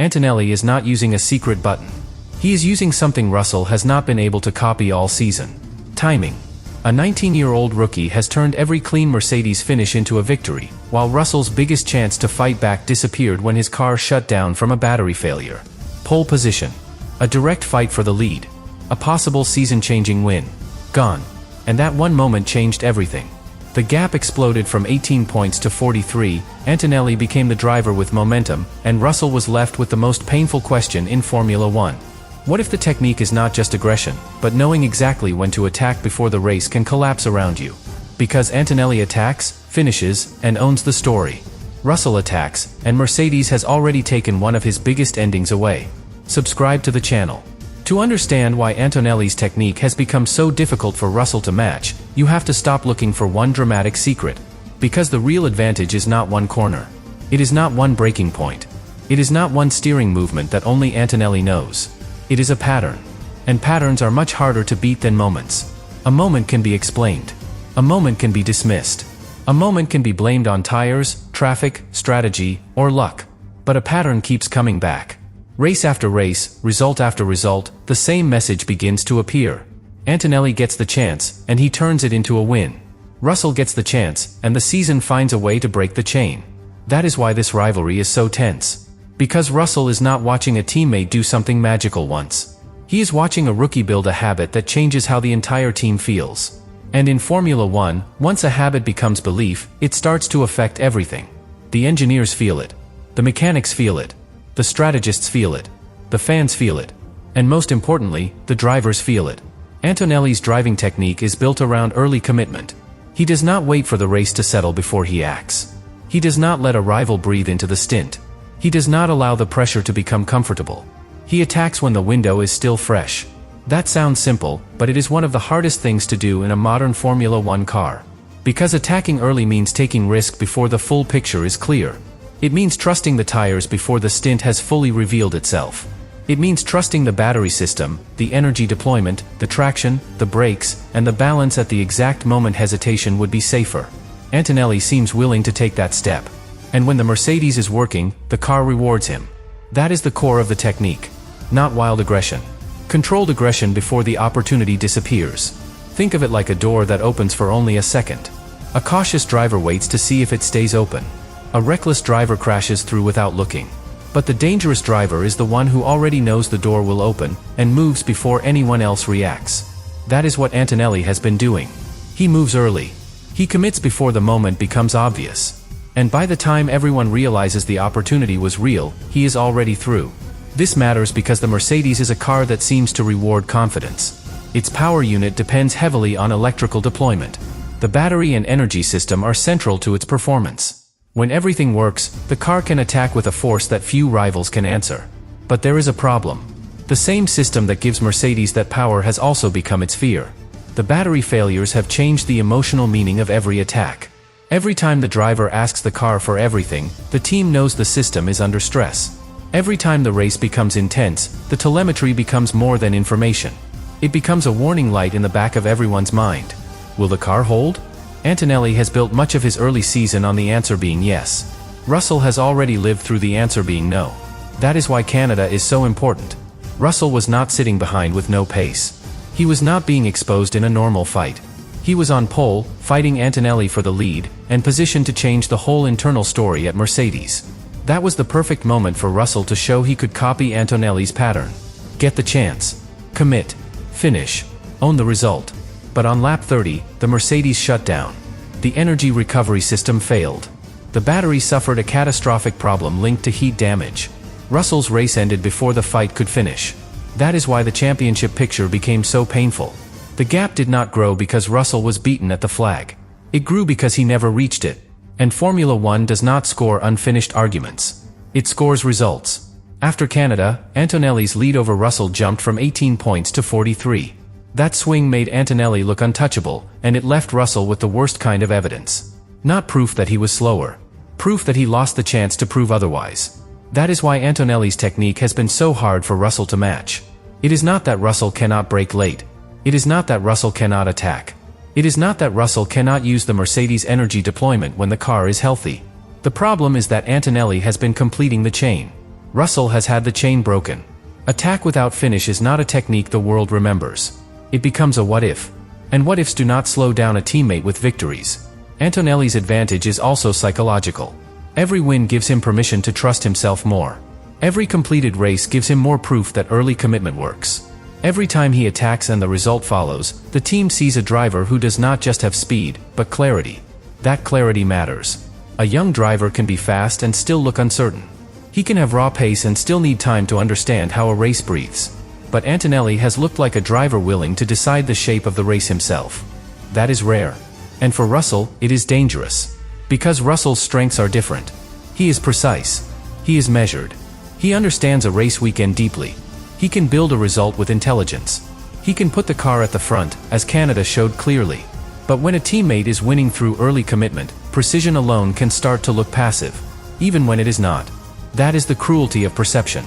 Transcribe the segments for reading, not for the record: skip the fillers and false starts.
Antonelli is not using a secret button. He is using something Russell has not been able to copy all season. Timing. A 19-year-old rookie has turned every clean Mercedes finish into a victory, while Russell's biggest chance to fight back disappeared when his car shut down from a battery failure. Pole position. A direct fight for the lead. A possible season-changing win. Gone. And that one moment changed everything. The gap exploded from 18 points to 43, Antonelli became the driver with momentum, and Russell was left with the most painful question in Formula One. What if the technique is not just aggression, but knowing exactly when to attack before the race can collapse around you? Because Antonelli attacks, finishes, and owns the story. Russell attacks, and Mercedes has already taken one of his biggest endings away. Subscribe to the channel. To understand why Antonelli's technique has become so difficult for Russell to match, you have to stop looking for one dramatic secret. Because the real advantage is not one corner. It is not one braking point. It is not one steering movement that only Antonelli knows. It is a pattern. And patterns are much harder to beat than moments. A moment can be explained. A moment can be dismissed. A moment can be blamed on tires, traffic, strategy, or luck. But a pattern keeps coming back. Race after race, result after result, the same message begins to appear. Antonelli gets the chance, and he turns it into a win. Russell gets the chance, and the season finds a way to break the chain. That is why this rivalry is so tense. Because Russell is not watching a teammate do something magical once. He is watching a rookie build a habit that changes how the entire team feels. And in Formula One, once a habit becomes belief, it starts to affect everything. The engineers feel it. The mechanics feel it. The strategists feel it. The fans feel it. And most importantly, the drivers feel it. Antonelli's driving technique is built around early commitment. He does not wait for the race to settle before he acts. He does not let a rival breathe into the stint. He does not allow the pressure to become comfortable. He attacks when the window is still fresh. That sounds simple, but it is one of the hardest things to do in a modern Formula One car. Because attacking early means taking risk before the full picture is clear. It means trusting the tires before the stint has fully revealed itself. It means trusting the battery system, the energy deployment, the traction, the brakes, and the balance at the exact moment hesitation would be safer. Antonelli seems willing to take that step. And when the Mercedes is working, the car rewards him. That is the core of the technique. Not wild aggression. Controlled aggression before the opportunity disappears. Think of it like a door that opens for only a second. A cautious driver waits to see if it stays open. A reckless driver crashes through without looking. But the dangerous driver is the one who already knows the door will open, and moves before anyone else reacts. That is what Antonelli has been doing. He moves early. He commits before the moment becomes obvious. And by the time everyone realizes the opportunity was real, he is already through. This matters because the Mercedes is a car that seems to reward confidence. Its power unit depends heavily on electrical deployment. The battery and energy system are central to its performance. When everything works, the car can attack with a force that few rivals can answer. But there is a problem. The same system that gives Mercedes that power has also become its fear. The battery failures have changed the emotional meaning of every attack. Every time the driver asks the car for everything, the team knows the system is under stress. Every time the race becomes intense, the telemetry becomes more than information. It becomes a warning light in the back of everyone's mind. Will the car hold? Antonelli has built much of his early season on the answer being yes. Russell has already lived through the answer being no. That is why Canada is so important. Russell was not sitting behind with no pace. He was not being exposed in a normal fight. He was on pole, fighting Antonelli for the lead, and positioned to change the whole internal story at Mercedes. That was the perfect moment for Russell to show he could copy Antonelli's pattern. Get the chance. Commit. Finish. Own the result. But on lap 30, the Mercedes shut down. The energy recovery system failed. The battery suffered a catastrophic problem linked to heat damage. Russell's race ended before the fight could finish. That is why the championship picture became so painful. The gap did not grow because Russell was beaten at the flag. It grew because he never reached it. And Formula One does not score unfinished arguments. It scores results. After Canada, Antonelli's lead over Russell jumped from 18 points to 43. That swing made Antonelli look untouchable, and it left Russell with the worst kind of evidence. Not proof that he was slower. Proof that he lost the chance to prove otherwise. That is why Antonelli's technique has been so hard for Russell to match. It is not that Russell cannot brake late. It is not that Russell cannot attack. It is not that Russell cannot use the Mercedes energy deployment when the car is healthy. The problem is that Antonelli has been completing the chain. Russell has had the chain broken. Attack without finish is not a technique the world remembers. It becomes a what if. And what ifs do not slow down a teammate with victories. Antonelli's advantage is also psychological. Every win gives him permission to trust himself more. Every completed race gives him more proof that early commitment works. Every time he attacks and the result follows, the team sees a driver who does not just have speed, but clarity. That clarity matters. A young driver can be fast and still look uncertain. He can have raw pace and still need time to understand how a race breathes. But Antonelli has looked like a driver willing to decide the shape of the race himself. That is rare. And for Russell, it is dangerous. Because Russell's strengths are different. He is precise. He is measured. He understands a race weekend deeply. He can build a result with intelligence. He can put the car at the front, as Canada showed clearly. But when a teammate is winning through early commitment, precision alone can start to look passive, even when it is not. That is the cruelty of perception.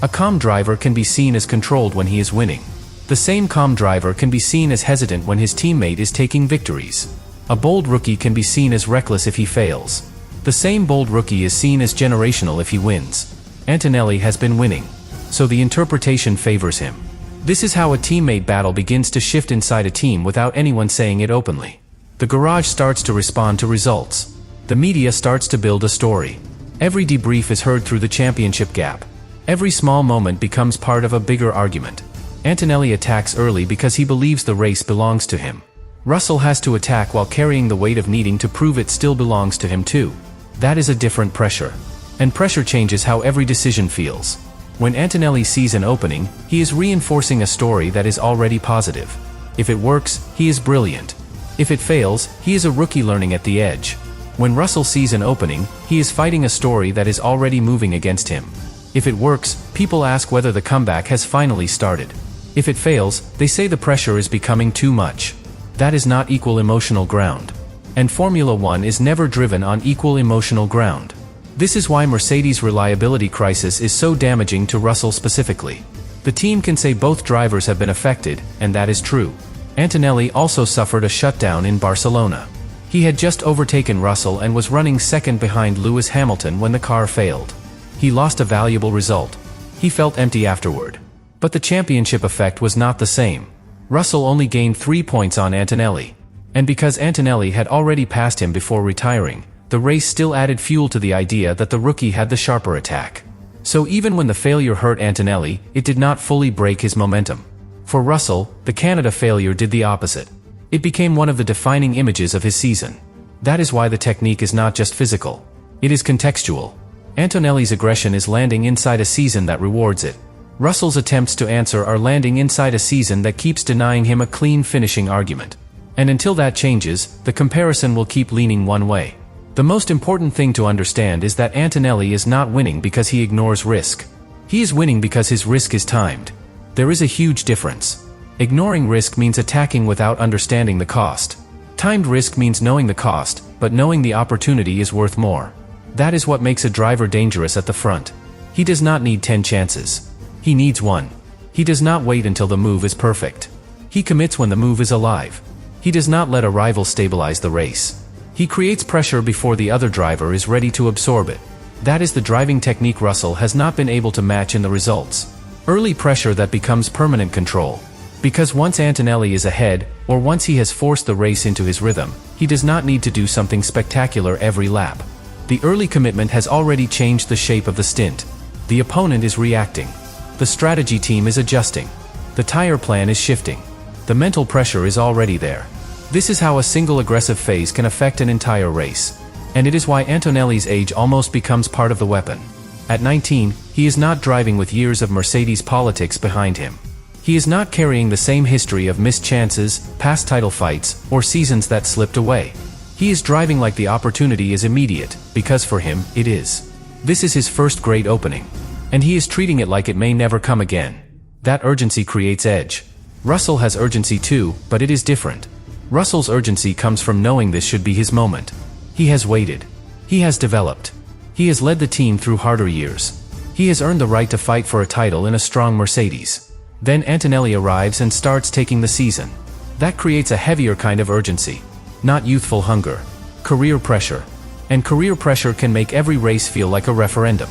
A calm driver can be seen as controlled when he is winning. The same calm driver can be seen as hesitant when his teammate is taking victories. A bold rookie can be seen as reckless if he fails. The same bold rookie is seen as generational if he wins. Antonelli has been winning, so the interpretation favors him. This is how a teammate battle begins to shift inside a team without anyone saying it openly. The garage starts to respond to results. The media starts to build a story. Every debrief is heard through the championship gap. Every small moment becomes part of a bigger argument. Antonelli attacks early because he believes the race belongs to him. Russell has to attack while carrying the weight of needing to prove it still belongs to him too. That is a different pressure. And pressure changes how every decision feels. When Antonelli sees an opening, he is reinforcing a story that is already positive. If it works, he is brilliant. If it fails, he is a rookie learning at the edge. When Russell sees an opening, he is fighting a story that is already moving against him. If it works, people ask whether the comeback has finally started. If it fails, they say the pressure is becoming too much. That is not equal emotional ground. And Formula One is never driven on equal emotional ground. This is why Mercedes' reliability crisis is so damaging to Russell specifically. The team can say both drivers have been affected, and that is true. Antonelli also suffered a shutdown in Barcelona. He had just overtaken Russell and was running second behind Lewis Hamilton when the car failed. He lost a valuable result. He felt empty afterward. But the championship effect was not the same. Russell only gained 3 points on Antonelli. And because Antonelli had already passed him before retiring, the race still added fuel to the idea that the rookie had the sharper attack. So even when the failure hurt Antonelli, it did not fully break his momentum. For Russell, the Canada failure did the opposite. It became one of the defining images of his season. That is why the technique is not just physical. It is contextual. Antonelli's aggression is landing inside a season that rewards it. Russell's attempts to answer are landing inside a season that keeps denying him a clean finishing argument. And until that changes, the comparison will keep leaning one way. The most important thing to understand is that Antonelli is not winning because he ignores risk. He is winning because his risk is timed. There is a huge difference. Ignoring risk means attacking without understanding the cost. Timed risk means knowing the cost, but knowing the opportunity is worth more. That is what makes a driver dangerous at the front. He does not need 10 chances. He needs one. He does not wait until the move is perfect. He commits when the move is alive. He does not let a rival stabilize the race. He creates pressure before the other driver is ready to absorb it. That is the driving technique Russell has not been able to match in the results. Early pressure that becomes permanent control. Because once Antonelli is ahead, or once he has forced the race into his rhythm, he does not need to do something spectacular every lap. The early commitment has already changed the shape of the stint. The opponent is reacting. The strategy team is adjusting. The tire plan is shifting. The mental pressure is already there. This is how a single aggressive phase can affect an entire race. And it is why Antonelli's age almost becomes part of the weapon. At 19, he is not driving with years of Mercedes politics behind him. He is not carrying the same history of missed chances, past title fights, or seasons that slipped away. He is driving like the opportunity is immediate, because for him, it is. This is his first great opening. And he is treating it like it may never come again. That urgency creates edge. Russell has urgency too, but it is different. Russell's urgency comes from knowing this should be his moment. He has waited. He has developed. He has led the team through harder years. He has earned the right to fight for a title in a strong Mercedes. Then Antonelli arrives and starts taking the season. That creates a heavier kind of urgency. Not youthful hunger. Career pressure. And career pressure can make every race feel like a referendum.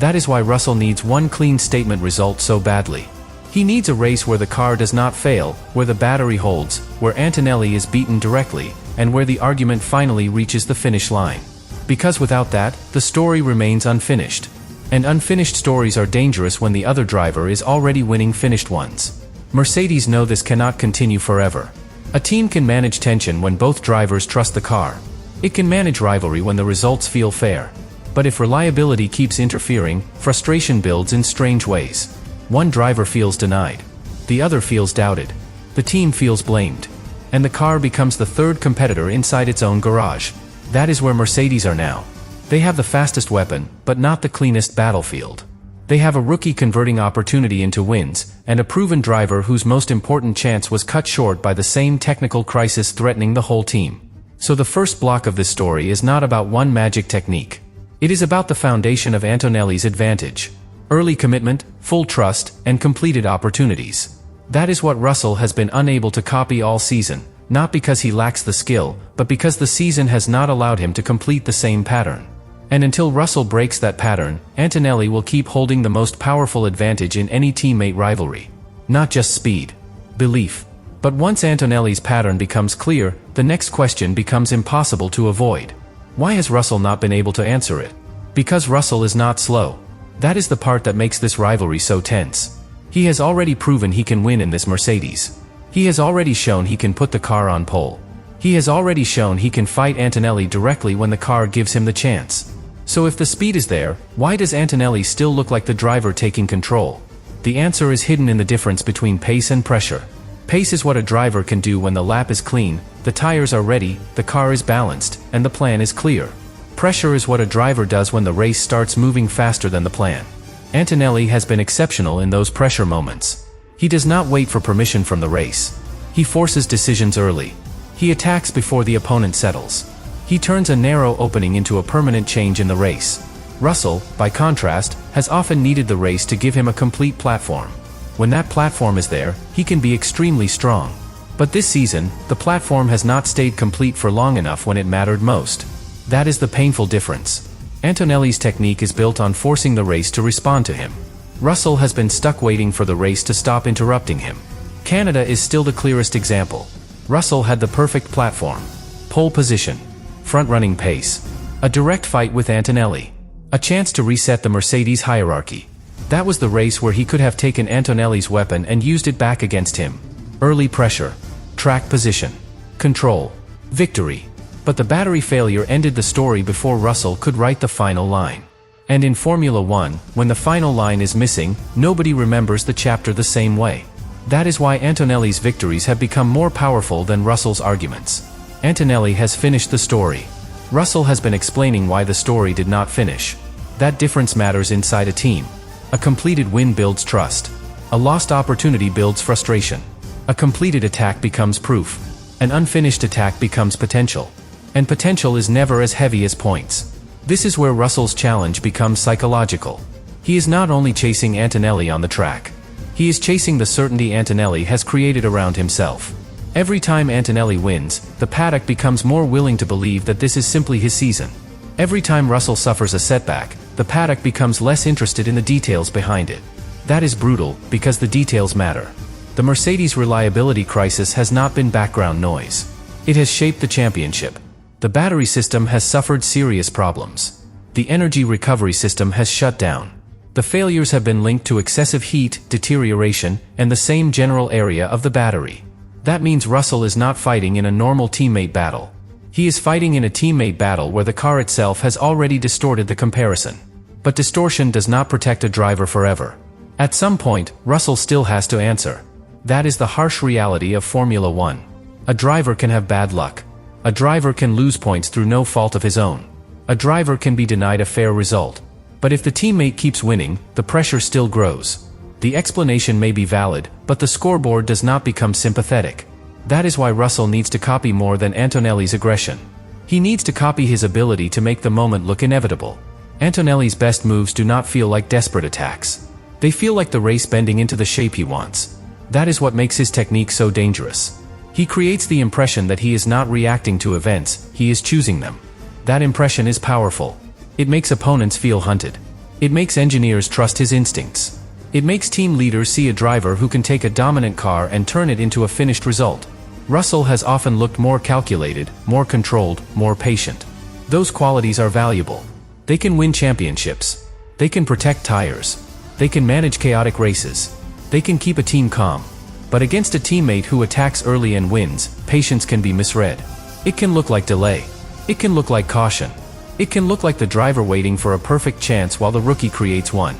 That is why Russell needs one clean statement result so badly. He needs a race where the car does not fail, where the battery holds, where Antonelli is beaten directly, and where the argument finally reaches the finish line. Because without that, the story remains unfinished. And unfinished stories are dangerous when the other driver is already winning finished ones. Mercedes know this cannot continue forever. A team can manage tension when both drivers trust the car. It can manage rivalry when the results feel fair. But if reliability keeps interfering, frustration builds in strange ways. One driver feels denied. The other feels doubted. The team feels blamed. And the car becomes the third competitor inside its own garage. That is where Mercedes are now. They have the fastest weapon, but not the cleanest battlefield. They have a rookie converting opportunity into wins, and a proven driver whose most important chance was cut short by the same technical crisis threatening the whole team. So the first block of this story is not about one magic technique. It is about the foundation of Antonelli's advantage. Early commitment, full trust, and completed opportunities. That is what Russell has been unable to copy all season, not because he lacks the skill, but because the season has not allowed him to complete the same pattern. And until Russell breaks that pattern, Antonelli will keep holding the most powerful advantage in any teammate rivalry. Not just speed. Belief. But once Antonelli's pattern becomes clear, the next question becomes impossible to avoid. Why has Russell not been able to answer it? Because Russell is not slow. That is the part that makes this rivalry so tense. He has already proven he can win in this Mercedes. He has already shown he can put the car on pole. He has already shown he can fight Antonelli directly when the car gives him the chance. So if the speed is there, why does Antonelli still look like the driver taking control? The answer is hidden in the difference between pace and pressure. Pace is what a driver can do when the lap is clean, the tires are ready, the car is balanced, and the plan is clear. Pressure is what a driver does when the race starts moving faster than the plan. Antonelli has been exceptional in those pressure moments. He does not wait for permission from the race. He forces decisions early. He attacks before the opponent settles. He turns a narrow opening into a permanent change in the race. Russell, by contrast, has often needed the race to give him a complete platform. When that platform is there, he can be extremely strong. But this season, the platform has not stayed complete for long enough when it mattered most. That is the painful difference. Antonelli's technique is built on forcing the race to respond to him. Russell has been stuck waiting for the race to stop interrupting him. Canada is still the clearest example. Russell had the perfect platform. Pole position. Front-running pace. A direct fight with Antonelli. A chance to reset the Mercedes hierarchy. That was the race where he could have taken Antonelli's weapon and used it back against him. Early pressure. Track position. Control. Victory. But the battery failure ended the story before Russell could write the final line. And in Formula One, when the final line is missing, nobody remembers the chapter the same way. That is why Antonelli's victories have become more powerful than Russell's arguments. Antonelli has finished the story. Russell has been explaining why the story did not finish. That difference matters inside a team. A completed win builds trust. A lost opportunity builds frustration. A completed attack becomes proof. An unfinished attack becomes potential. And potential is never as heavy as points. This is where Russell's challenge becomes psychological. He is not only chasing Antonelli on the track. He is chasing the certainty Antonelli has created around himself. Every time Antonelli wins, the paddock becomes more willing to believe that this is simply his season. Every time Russell suffers a setback, the paddock becomes less interested in the details behind it. That is brutal, because the details matter. The Mercedes reliability crisis has not been background noise. It has shaped the championship. The battery system has suffered serious problems. The energy recovery system has shut down. The failures have been linked to excessive heat, deterioration, and the same general area of the battery. That means Russell is not fighting in a normal teammate battle. He is fighting in a teammate battle where the car itself has already distorted the comparison. But distortion does not protect a driver forever. At some point, Russell still has to answer. That is the harsh reality of Formula One. A driver can have bad luck. A driver can lose points through no fault of his own. A driver can be denied a fair result. But if the teammate keeps winning, the pressure still grows. The explanation may be valid, but the scoreboard does not become sympathetic. That is why Russell needs to copy more than Antonelli's aggression. He needs to copy his ability to make the moment look inevitable. Antonelli's best moves do not feel like desperate attacks. They feel like the race bending into the shape he wants. That is what makes his technique so dangerous. He creates the impression that he is not reacting to events, he is choosing them. That impression is powerful. It makes opponents feel hunted. It makes engineers trust his instincts. It makes team leaders see a driver who can take a dominant car and turn it into a finished result. Russell has often looked more calculated, more controlled, more patient. Those qualities are valuable. They can win championships. They can protect tires. They can manage chaotic races. They can keep a team calm. But against a teammate who attacks early and wins, patience can be misread. It can look like delay. It can look like caution. It can look like the driver waiting for a perfect chance while the rookie creates one.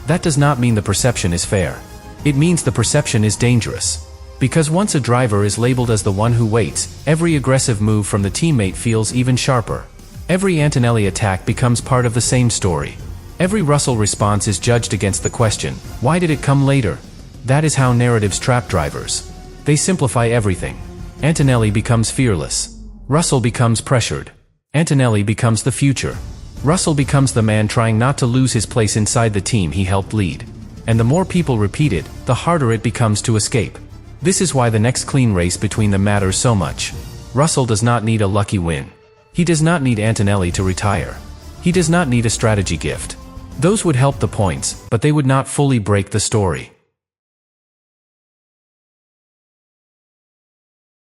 That does not mean the perception is fair. It means the perception is dangerous. Because once a driver is labeled as the one who waits, every aggressive move from the teammate feels even sharper. Every Antonelli attack becomes part of the same story. Every Russell response is judged against the question, why did it come later? That is how narratives trap drivers. They simplify everything. Antonelli becomes fearless. Russell becomes pressured. Antonelli becomes the future. Russell becomes the man trying not to lose his place inside the team he helped lead. And the more people repeat it, the harder it becomes to escape. This is why the next clean race between them matters so much. Russell does not need a lucky win. He does not need Antonelli to retire. He does not need a strategy gift. Those would help the points, but they would not fully break the story.